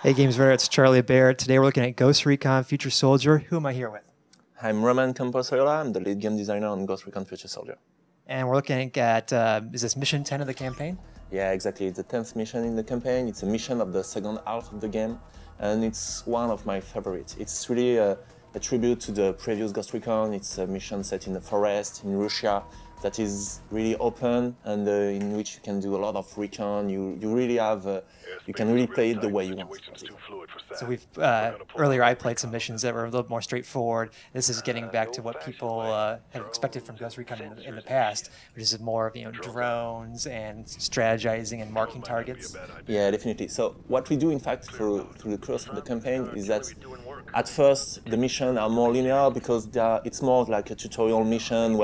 Hey Games Rare, it's Charlie Barrett. Today we're looking at Ghost Recon Future Soldier. Who am I here with? I'm Roman Camposola. I'm the lead game designer on Ghost Recon Future Soldier. And we're looking at, is this mission 10 of the campaign? Yeah, exactly. It's the 10th mission in the campaign. It's a mission of the second half of the game, and it's one of my favorites. It's really a tribute to the previous Ghost Recon. It's a mission set in the forest in Russia that is really open and in which you can do a lot of recon. You really have, you can really play it the way you want. So we've, earlier I played some missions that were a little more straightforward. This is getting back to what people have expected from Ghost Recon in the past, which is more of, drones and strategizing and marking targets. Yeah, definitely. So what we do, in fact, through the course of the campaign is that at first the missions are more linear because it's more like a tutorial mission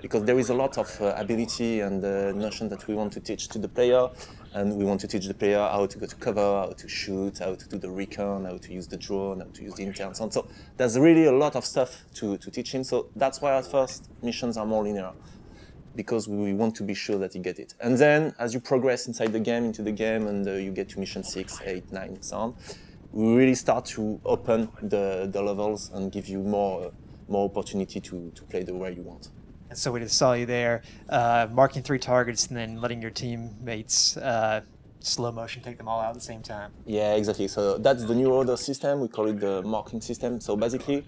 because there is a lot of ability and notion that we want to teach to the player, and we want to teach the player how to go to cover, how to shoot, how to do the recon, how to use the drone, how to use the intel, and so on. So there's really a lot of stuff to teach him. So that's why at first missions are more linear, because we want to be sure that he gets it. And then as you progress inside the game, into the game, and you get to mission 6, 8, 9, and so on, we really start to open the levels and give you more opportunity to play the way you want. And so we just saw you there, marking 3 targets and then letting your teammates slow motion take them all out at the same time. Yeah, exactly. So that's the new order system. We call it the marking system. So basically,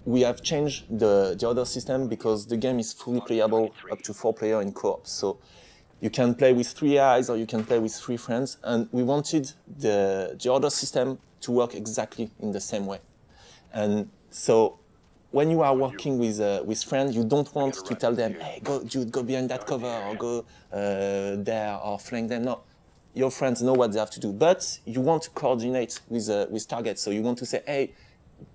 we have changed the order system because the game is fully playable up to 4 players in co-op. So you can play with 3 eyes or you can play with 3 friends. And we wanted the order system to work exactly in the same way. And so when you are working with friends, you don't want to tell them, hey, go behind that cover, or go there, or flank them. No, your friends know what they have to do, but you want to coordinate with targets. So you want to say, hey,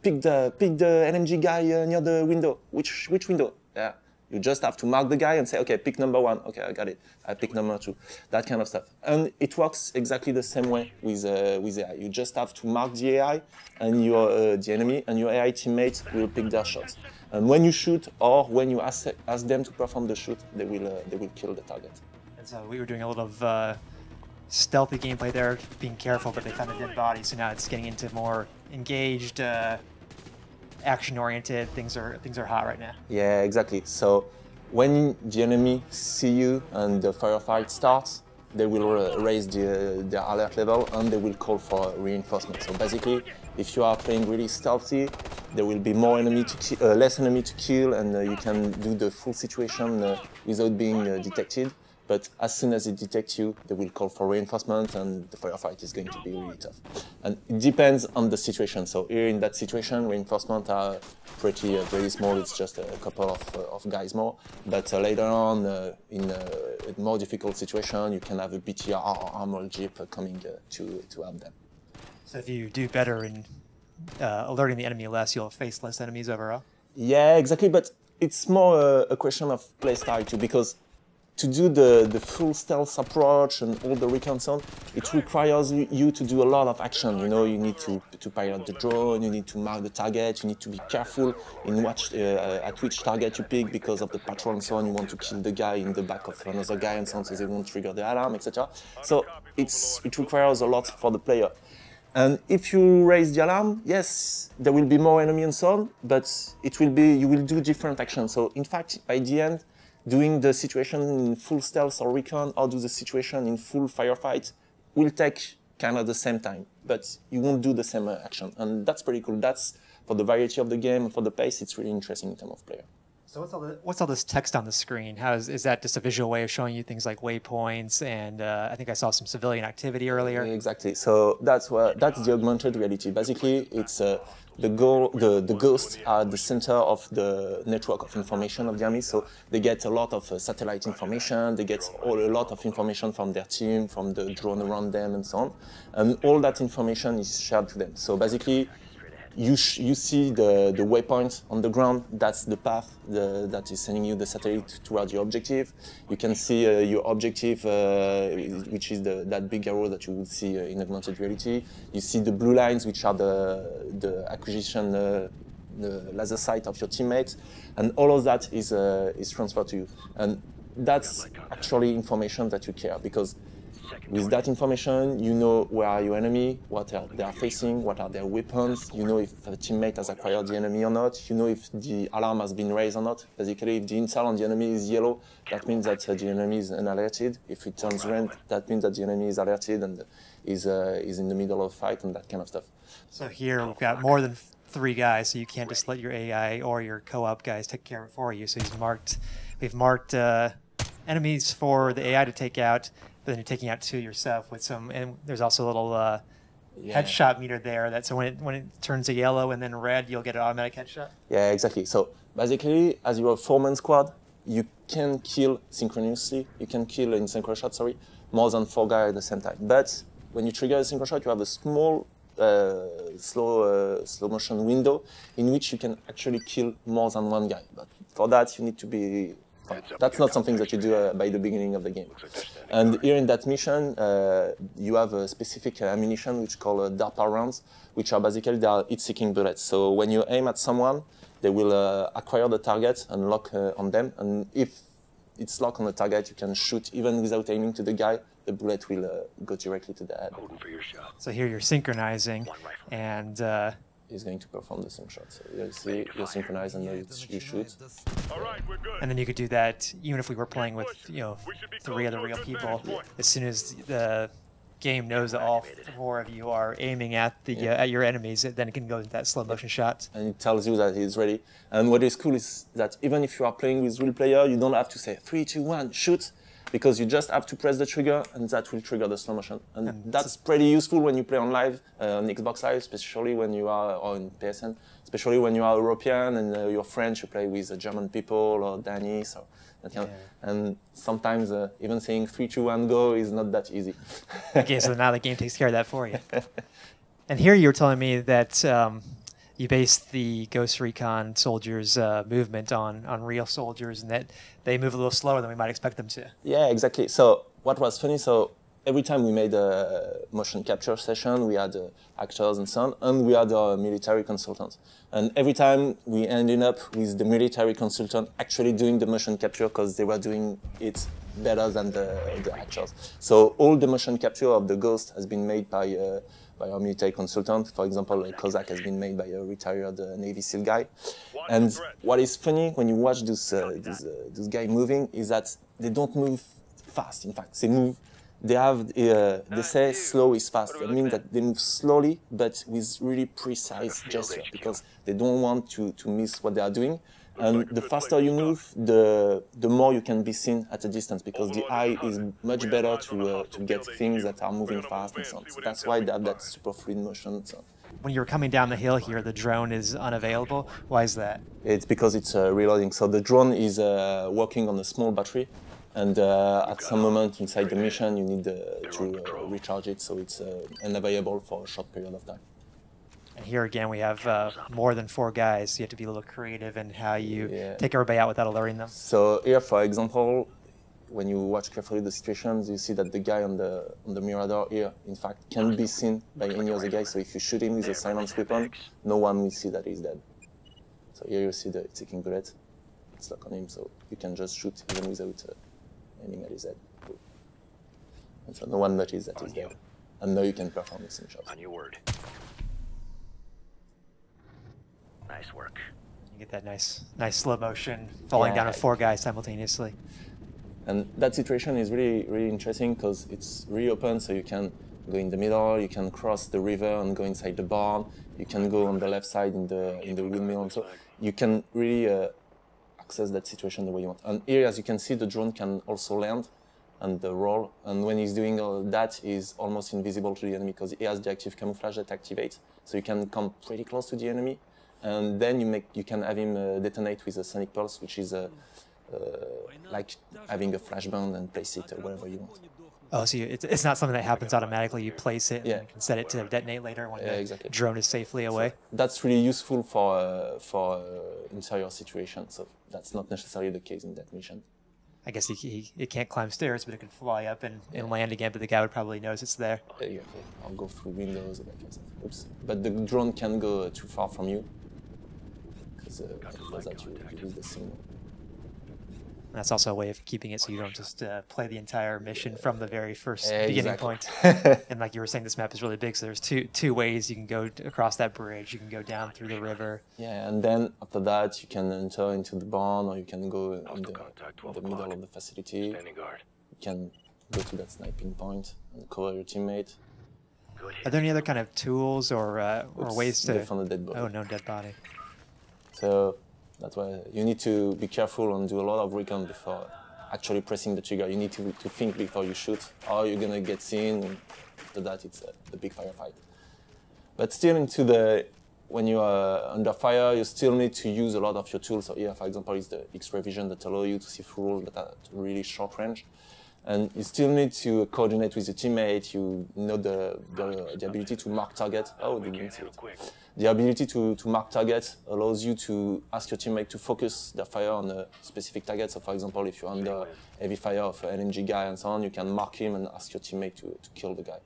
pick the LMG guy near the window. Which window? Yeah. You just have to mark the guy and say, okay, pick number 1. Okay, I got it. I pick number 2. That kind of stuff. And it works exactly the same way with AI. You just have to mark the AI and the enemy, and your AI teammate will pick their shots. And when you shoot, or when you ask them to perform the shoot, they will kill the target. And so we were doing a little of stealthy gameplay there, being careful, but they found a dead body. So now it's getting into more engaged, action-oriented. Things are hot right now. Yeah, exactly. So when the enemy see you and the firefight starts, they will raise their alert level and they will call for reinforcement. So basically, if you are playing really stealthy, there will be more less enemy to kill, and you can do the full situation without being detected. But as soon as it detects you, they will call for reinforcement, and the firefight is going to be really tough. And it depends on the situation. So here in that situation, reinforcement are pretty small. It's just a couple of guys more. But later on, in a more difficult situation, you can have a BTR or armored jeep coming to help them. So if you do better in alerting the enemy less, you'll face less enemies overall? Yeah, exactly. But it's more a question of playstyle too, because to do the full stealth approach and all the recon sound, it requires you to do a lot of action. You need to pilot the drone, you need to mark the target, you need to be careful in at which target you pick because of the patrol and so on. You want to kill the guy in the back of another guy and so on, so they won't trigger the alarm, etc. So it requires a lot for the player. And if you raise the alarm, yes, there will be more enemy and so on, but you will do different actions. So in fact, by the end, doing the situation in full stealth or recon, or do the situation in full firefight will take kind of the same time, but you won't do the same action. And that's pretty cool. That's, for the variety of the game, for the pace, it's really interesting in terms of player. So what's all this text on the screen? Is that just a visual way of showing you things like waypoints? And I think I saw some civilian activity earlier. Exactly. So that's the augmented reality. Basically, it's the ghosts are at the center of the network of information of the army. So they get a lot of satellite information. They get a lot of information from their team, from the drone around them, and so on. And all that information is shared to them. So basically, you see the waypoint on the ground. That's the path that is sending you the satellite towards your objective. You can see your objective, which is that big arrow that you would see in augmented reality. You see the blue lines, which are the acquisition, the laser sight of your teammates, and all of that is transferred to you. And that's actually information that you care, because with that information, you know where are your enemy, they are facing, what are their weapons, you know if a teammate has acquired the enemy or not, you know if the alarm has been raised or not. Basically, if the intel on the enemy is yellow, that means that the enemy is unalerted. If it turns red, that means that the enemy is alerted and is in the middle of a fight and that kind of stuff. So here we've got more than 3 guys, so you can't just let your AI or your co-op guys take care of it for you. So we've marked enemies for the AI to take out, but then you're taking out 2 yourself with some, and there's also a little headshot meter there. That so when it turns to yellow and then red, you'll get an automatic headshot. Yeah, exactly. So basically, as you're a 4-man squad, you can kill synchronously. You can kill in synchro shot, more than 4 guys at the same time. But when you trigger a synchro shot, you have a small slow motion window in which you can actually kill more than 1 guy. But for that, you need to be. That's not something that you do by the beginning of the game. And here in that mission, you have a specific ammunition which is called DARPA rounds, which are basically they are heat-seeking bullets. So when you aim at someone, they will acquire the target and lock on them. And if it's locked on the target, you can shoot even without aiming to the guy. The bullet will go directly to the head. So here you're synchronizing, and he's going to perform the same shot. So you see, you're synchronized and you shoot. And then you could do that even if we were playing with 3 other real people. Yeah. As soon as the game knows that all 4 of you are aiming at at your enemies, then it can go into that slow motion shot. And it tells you that he's ready. And what is cool is that even if you are playing with real player, you don't have to say 3, 2, 1, shoot. Because you just have to press the trigger and that will trigger the slow motion. And that's pretty useful when you play on live, on Xbox Live, especially when you are, or in PSN, especially when you are European and you're French, you play with German people or Danish. Or that kind of, and sometimes even saying 3, 2, 1, go is not that easy. Okay, so now the game takes care of that for you. And here you were telling me that you based the Ghost Recon soldiers' movement on real soldiers, and that they move a little slower than we might expect them to. Yeah, exactly. So what was funny, so every time we made a motion capture session, we had actors and so on, and we had a military consultant. And every time we ended up with the military consultant actually doing the motion capture because they were doing it better than the actors. So all the motion capture of the Ghost has been made by our military consultant. For example, Cossack has been made by a retired Navy SEAL guy. And what is funny when you watch this guy moving is that they don't move fast. In fact, they say slow is fast. That means that they move slowly, but with really precise gesture, because they don't want to miss what they are doing. And the faster you move, the more you can be seen at a distance, because the eye is much better to get things that are moving fast and so on. So that's why they have that super fluid motion. So. When you're coming down the hill here, the drone is unavailable. Why is that? It's because it's reloading. So the drone is working on a small battery, and at some moment inside the mission, you need to recharge it, so it's unavailable for a short period of time. And here again, we have more than 4 guys, so you have to be a little creative in how you take everybody out without alerting them. So here, for example, when you watch carefully the situations, you see that the guy on the Mirador here, in fact, can be seen by any other guy. So if you shoot him with a silenced weapon, no one will see that he's dead. So here you see the ticking bullet. It's stuck on him, so you can just shoot even without aiming at his head. And so no one notices that he's dead. And now you can perform the same shot. On your word. Nice work. You get that nice slow motion falling down to 4 guys simultaneously. And that situation is really, really interesting because it's really open, so you can go in the middle, you can cross the river and go inside the barn, you can go on the left side in the windmill, and so you can really access that situation the way you want. And here, as you can see, the drone can also land and roll, and when he's doing all that, he's almost invisible to the enemy because he has the active camouflage that activates, so you can come pretty close to the enemy. And then you can have him detonate with a sonic pulse, which is like having a flashbang and place it wherever you want. Oh, so it's not something that happens automatically. You place it and you can set it to detonate later when the drone is safely away. So that's really useful for interior situations. So that's not necessarily the case in that mission. I guess it can't climb stairs, but it can fly up and land again, but the guy would probably notice it's there. Yeah, I'll go through windows and that kind of stuff. Oops. But the drone can go too far from you. Because that you lose the signal. That's also a way of keeping it so you don't just play the entire mission from the very first beginning point. And like you were saying, this map is really big, so there's two ways you can go across that bridge. You can go down through the river. Yeah, and then after that you can enter into the barn, or you can go in the middle of the facility. You can go to that sniping point and cover your teammate. Are there any other kind of tools or ways to... They found a dead body. Oh, no dead body. So that's why you need to be careful and do a lot of recon before actually pressing the trigger. You need to think before you shoot, or you're gonna get seen. And after that, it's the big firefight. But still, when you are under fire, you still need to use a lot of your tools. So here, for example, is the X-ray vision that allow you to see through walls that are at really short range. And you still need to coordinate with your teammate. You know the ability to mark target. Oh, they didn't see it. The ability to mark target allows you to ask your teammate to focus their fire on a specific target. So, for example, if you're under heavy fire of an LMG guy and so on, you can mark him and ask your teammate to kill the guy.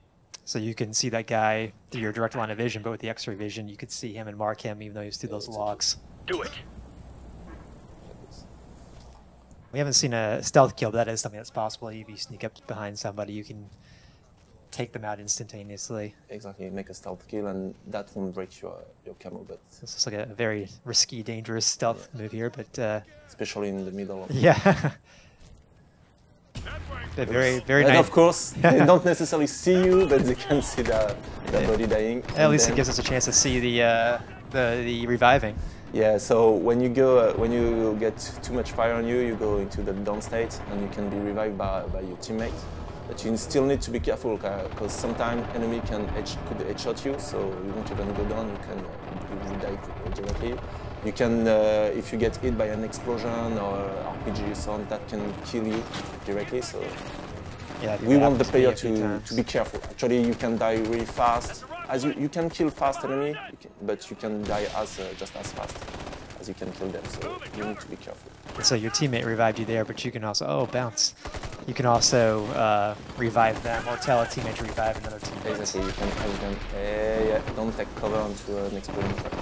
So you can see that guy through your direct line of vision, but with the X-ray vision, you could see him and mark him even though he's through those logs. Do it. We haven't seen a stealth kill, but that is something that's possible. If you sneak up behind somebody, you can take them out instantaneously. Exactly, make a stealth kill, and that won't break your camo. But this is like a very risky, dangerous stealth move here, but especially in the middle. Yeah. Very and nice. Of course, they don't necessarily see you, but they can see the body dying. At least it gives us a chance to see the reviving. Yeah, so when you get too much fire on you, you go into the down state and you can be revived by your teammate. But you still need to be careful because sometimes enemy could headshot you, so you won't even go down. You will die directly. You can, if you get hit by an explosion or RPG or so on, that can kill you directly. So yeah, we want the player to be careful. Actually, you can die really fast. As you can kill fast enemy, but you can die just as fast as you can kill them. So you need to be careful. So your teammate revived you there, but you can also bounce. You can also revive them or tell a teammate to revive another teammate. Exactly, you can ask them, hey, yeah, don't take cover onto an exploding truck.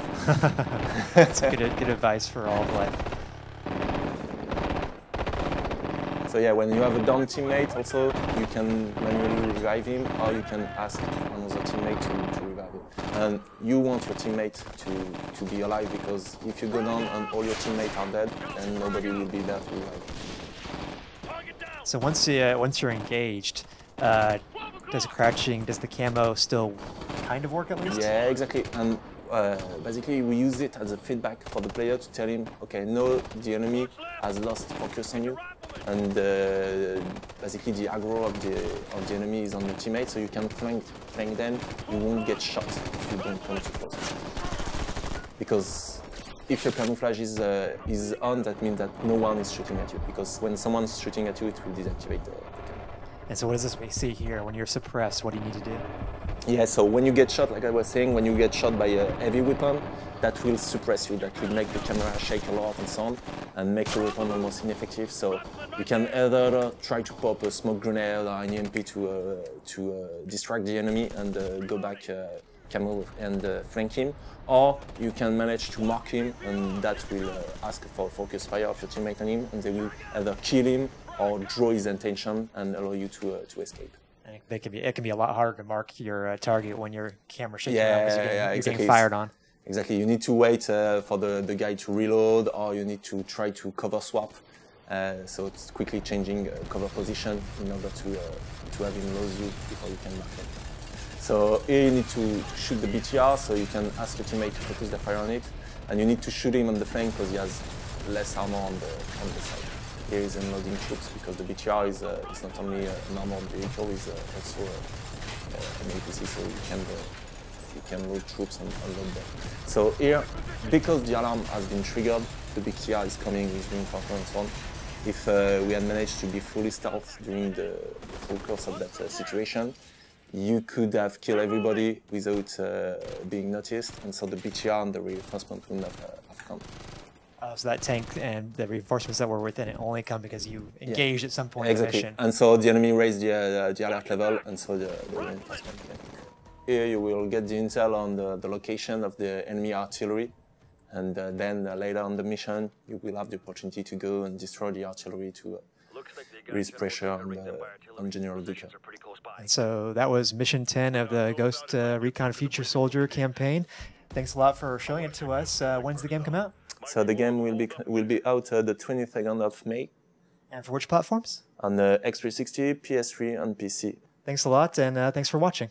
That's good advice for all of life. So yeah, when you have a down teammate also, you can manually revive him, or you can ask another teammate to revive him. And you want your teammate to be alive, because if you go down and all your teammates are dead, then nobody will be there to revive him. So once you're engaged, does the camo still kind of work at least? Yeah, exactly. And basically we use it as a feedback for the player to tell him, okay, no, the enemy has lost focus on you, and basically the aggro of the enemy is on your teammate, so you can flank them. You won't get shot if you don't come too close. Because if your camouflage is on, that means that no one is shooting at you, because when someone's shooting at you, it will deactivate the camo. And so what is this we see here? When you're suppressed, what do you need to do? Yeah, so when you get shot, like I was saying, when you get shot by a heavy weapon, that will suppress you, that will make the camera shake a lot and so on, and make the weapon almost ineffective. So you can either try to pop a smoke grenade or an EMP to distract the enemy and go back camo and flank him, or you can manage to mark him, and that will ask for focus fire of your teammate on him, and they will either kill him or draw his attention and allow you to escape. And it can be a lot harder to mark your target when your camera shaking because you're getting fired on. Exactly. You need to wait for the guy to reload, or you need to try to cover swap. So it's quickly changing cover position in order to have him lose you before you can mark him. So here you need to shoot the BTR, so you can ask your teammate to focus their fire on it, and you need to shoot him on the flank because he has less armor on the side. Here is unloading troops, because the BTR is not only an armored vehicle, it's also an APC, so you can load troops and unload them. So here, because the alarm has been triggered, the BTR is coming with reinforcement and so on. If we had managed to be fully stealth during the full course of that situation, you could have killed everybody without being noticed, and so the BTR and the reinforcement would not have come. So that tank and the reinforcements that were within it only come because you engaged at some point in the mission. And so the enemy raised the alert level, and so the reinforcement came. Here you will get the intel on the location of the enemy artillery, And then later on the mission, you will have the opportunity to go and destroy the artillery to release pressure on General Duca. And so that was Mission 10 of the Ghost Recon Future Soldier campaign. Thanks a lot for showing it to us. When's the game come out? So the game will be out the 22nd of May. And for which platforms? On the X360, PS3, and PC. Thanks a lot, and thanks for watching.